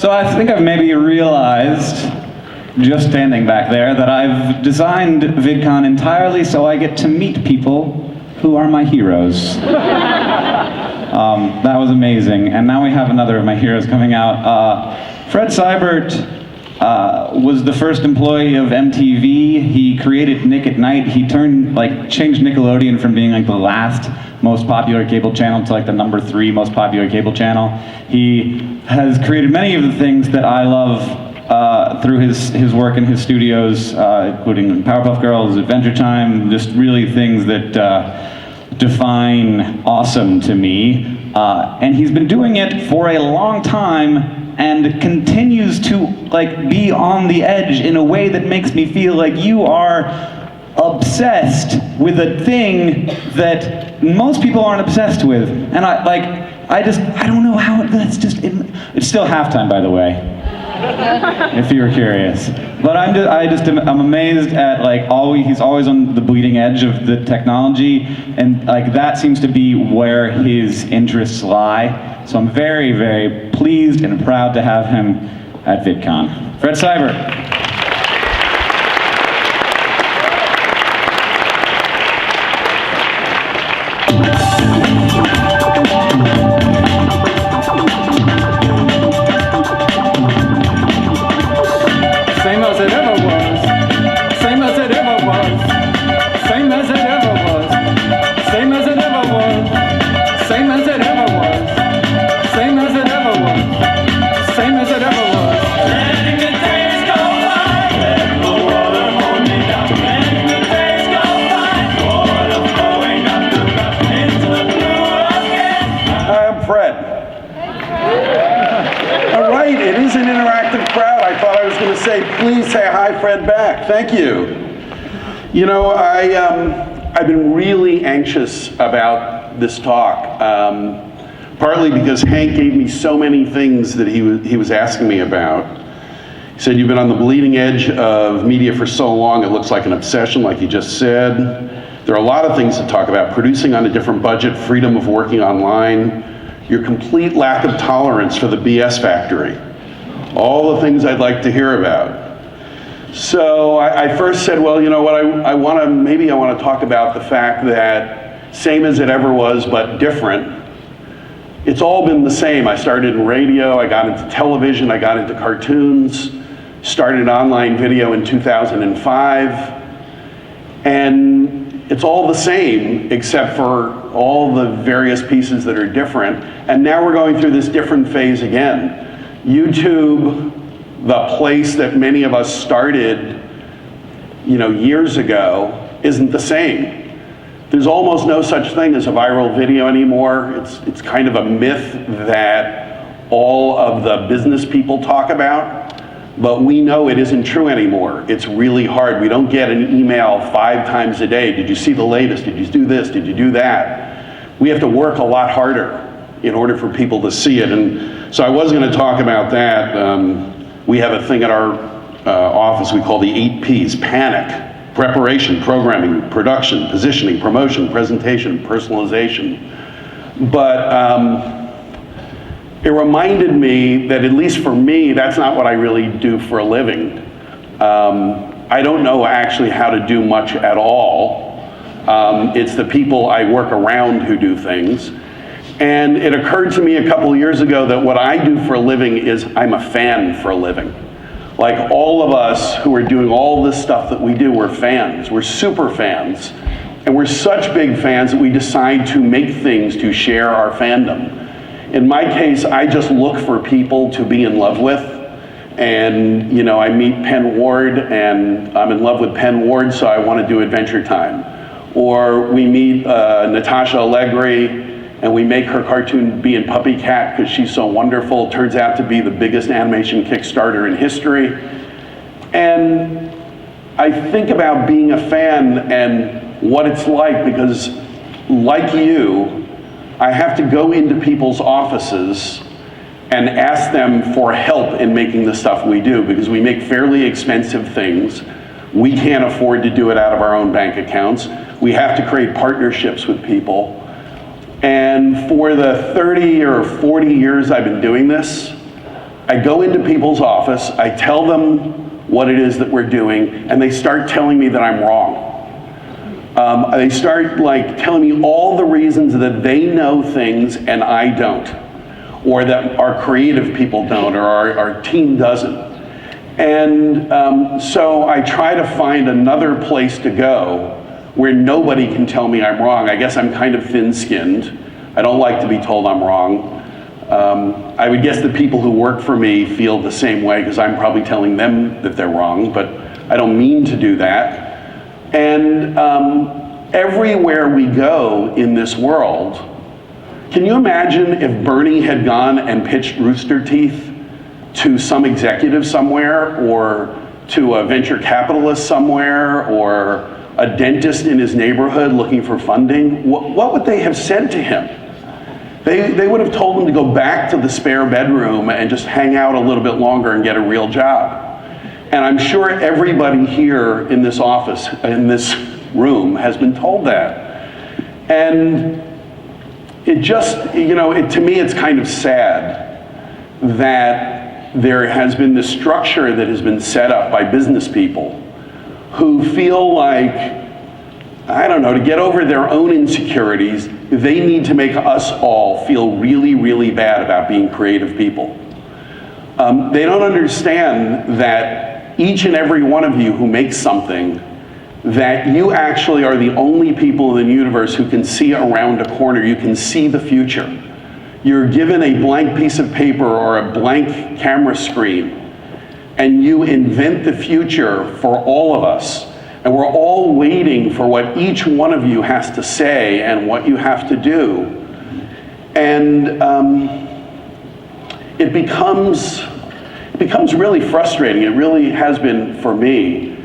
So I think I've maybe realized, just standing back there, that I've designed VidCon entirely so I get to meet people who are my heroes. That was amazing, and now we have another of my heroes coming out. Fred Seibert was the first employee of MTV. He created Nick at Night. He changed Nickelodeon from being like the last most popular cable channel to like the number 3 most popular cable channel. He has created many of the things that I love through his work in his studios, including Powerpuff Girls, Adventure Time, just really things that define awesome to me. And he's been doing it for a long time and continues to be on the edge in a way that makes me feel like you are obsessed with a thing that most people aren't obsessed with. And I don't know how it's still halftime, by the way, if you were curious. But I'm amazed at he's always on the bleeding edge of the technology, and that seems to be where his interests lie. So I'm very, very pleased and proud to have him at VidCon. Fred Seibert. Same as it ever was. Same as it ever was. Same as it ever was. Same as it ever was. Same as it ever was. Same as it ever was. Same as it ever was. Letting the days go by, let the water hold me down. Letting the days go by, water flowing up the ground into the blue again. Hi, I'm Fred. All right, it is an interactive crowd. I thought I was going to say, please say hi, Fred, back. Thank you. You know, I've been really anxious about this talk, partly because Hank gave me so many things that he was asking me about. He said, you've been on the bleeding edge of media for so long, it looks like an obsession, like you just said. There are a lot of things to talk about: producing on a different budget, freedom of working online, your complete lack of tolerance for the BS factory. All the things I'd like to hear about. So I first said, well, you know what, I want to talk about the fact that same as it ever was, but different. It's all been the same. I started in radio, I got into television, I got into cartoons, started online video in 2005, and it's all the same except for all the various pieces that are different. And now we're going through this different phase again. YouTube, the place that many of us started, years ago, isn't the same. There's almost no such thing as a viral video anymore. It's kind of a myth that all of the business people talk about, but we know it isn't true anymore. It's really hard. We don't get an email 5 times a day. Did you see the latest? Did you do this? Did you do that? We have to work a lot harder in order for people to see it. And so I was going to talk about that. We have a thing at our office we call the 8 Ps: panic, preparation, programming, production, positioning, promotion, presentation, personalization. But it reminded me that, at least for me, that's not what I really do for a living. I don't know actually how to do much at all. It's the people I work around who do things. And it occurred to me a couple of years ago that what I do for a living is I'm a fan for a living. Like all of us who are doing all this stuff that we do, we're fans. We're super fans. And we're such big fans that we decide to make things to share our fandom. In my case, I just look for people to be in love with. And I meet Penn Ward, and I'm in love with Penn Ward, so I want to do Adventure Time. Or we meet Natasha Allegri, and we make her cartoon Bee and Puppy Cat because she's so wonderful. It turns out to be the biggest animation Kickstarter in history. And I think about being a fan and what it's like, because like you, I have to go into people's offices and ask them for help in making the stuff we do, because we make fairly expensive things. We can't afford to do it out of our own bank accounts. We have to create partnerships with people. And for the 30 or 40 years I've been doing this, I go into people's office, I tell them what it is that we're doing, and they start telling me that I'm wrong. They start like telling me all the reasons that they know things and I don't, or that our creative people don't, or our team doesn't. And so I try to find another place to go where nobody can tell me I'm wrong. I guess I'm kind of thin-skinned. I don't like to be told I'm wrong. I would guess the people who work for me feel the same way because I'm probably telling them that they're wrong, but I don't mean to do that. And everywhere we go in this world, can you imagine if Bernie had gone and pitched Rooster Teeth to some executive somewhere, or to a venture capitalist somewhere, or a dentist in his neighborhood looking for funding? What would they have said to him? They would have told him to go back to the spare bedroom and just hang out a little bit longer and get a real job. And I'm sure everybody here in this office, in this room, has been told that. And it just, you know, to me it's kind of sad that there has been this structure that has been set up by business people who feel like, I don't know, to get over their own insecurities, they need to make us all feel really, really bad about being creative people. They don't understand that each and every one of you who makes something, that you actually are the only people in the universe who can see around a corner. You can see the future. You're given a blank piece of paper or a blank camera screen, and you invent the future for all of us. And we're all waiting for what each one of you has to say and what you have to do. And it becomes really frustrating. It really has been for me.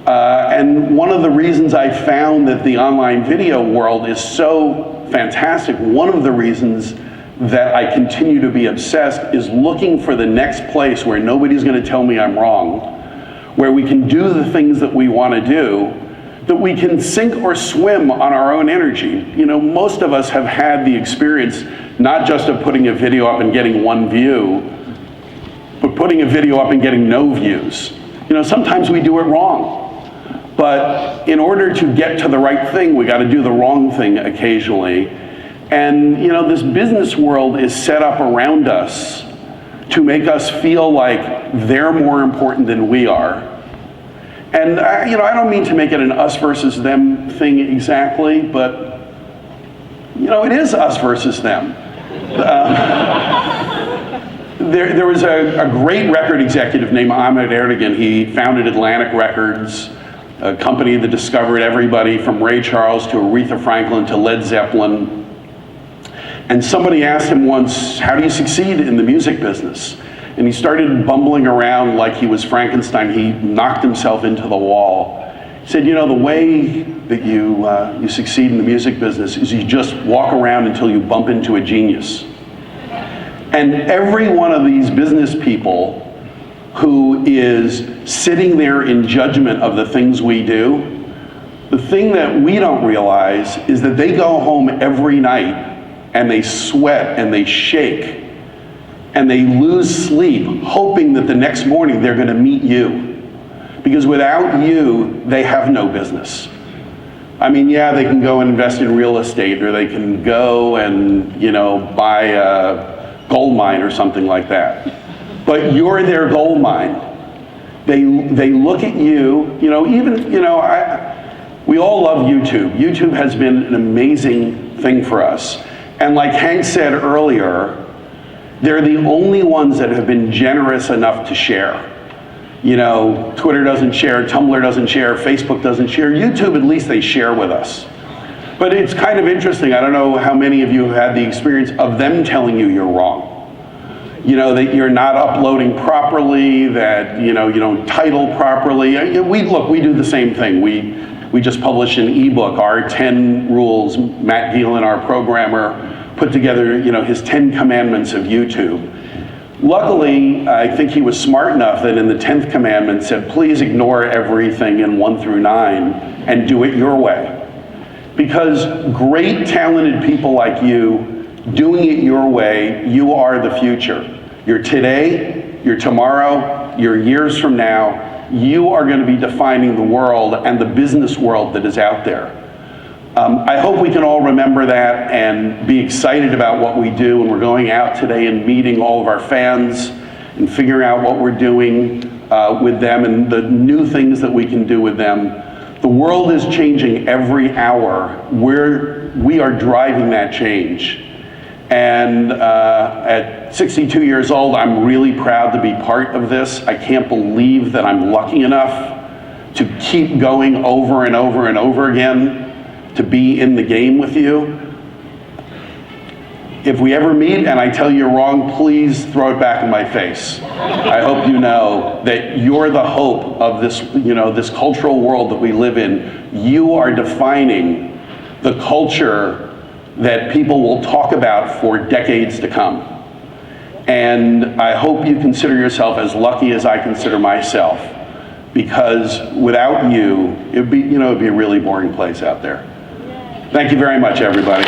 And one of the reasons I found that the online video world is so fantastic, one of the reasons that I continue to be obsessed is looking for the next place where nobody's going to tell me I'm wrong, where we can do the things that we want to do, that we can sink or swim on our own energy. You know, most of us have had the experience not just of putting a video up and getting one view, but putting a video up and getting no views. You know, sometimes we do it wrong. But in order to get to the right thing, we got to do the wrong thing occasionally. And you know, this business world is set up around us to make us feel like they're more important than we are. And you know, I don't mean to make it an us versus them thing exactly, but you know, it is us versus them. There was a great record executive named Ahmet Ertegun. He founded Atlantic Records, a company that discovered everybody from Ray Charles to Aretha Franklin to Led Zeppelin. And somebody asked him once, how do you succeed in the music business? And he started bumbling around like he was Frankenstein. He knocked himself into the wall. He said, you know, the way that you succeed in the music business is you just walk around until you bump into a genius. And every one of these business people who is sitting there in judgment of the things we do, the thing that we don't realize is that they go home every night and they sweat and they shake and they lose sleep hoping that the next morning they're going to meet you. Because without you, they have no business. I mean, yeah, they can go and invest in real estate, or they can go and, you know, buy a gold mine or something like that. But you're their gold mine. They look at you, you know, even, you know, we all love YouTube. YouTube has been an amazing thing for us. And like Hank said earlier, they're the only ones that have been generous enough to share. You know, Twitter doesn't share, Tumblr doesn't share, Facebook doesn't share. YouTube, at least they share with us. But it's kind of interesting. I don't know how many of you have had the experience of them telling you you're wrong. You know, that you're not uploading properly, that, you know, you don't title properly. We do the same thing. We just published an ebook, our 10 rules. Matt Gielen, our programmer, put together, you know, his 10 commandments of YouTube. Luckily, I think he was smart enough that in the 10th commandment said, please ignore everything in 1 through 9 and do it your way. Because great, talented people like you, doing it your way, you are the future. your today, your tomorrow, your years from now, you are going to be defining the world and the business world that is out there. I hope we can all remember that and be excited about what we do when we're going out today and meeting all of our fans and figuring out what we're doing with them and the new things that we can do with them. The world is changing every hour. We are driving that change. And at 62 years old, I'm really proud to be part of this. I can't believe that I'm lucky enough to keep going over and over and over again, to be in the game with you. If we ever meet and I tell you you're wrong, please throw it back in my face. I hope you know that you're the hope of this, this cultural world that we live in. You are defining the culture that people will talk about for decades to come. And I hope you consider yourself as lucky as I consider myself, because without you, it'd be a really boring place out there. Thank you very much, everybody.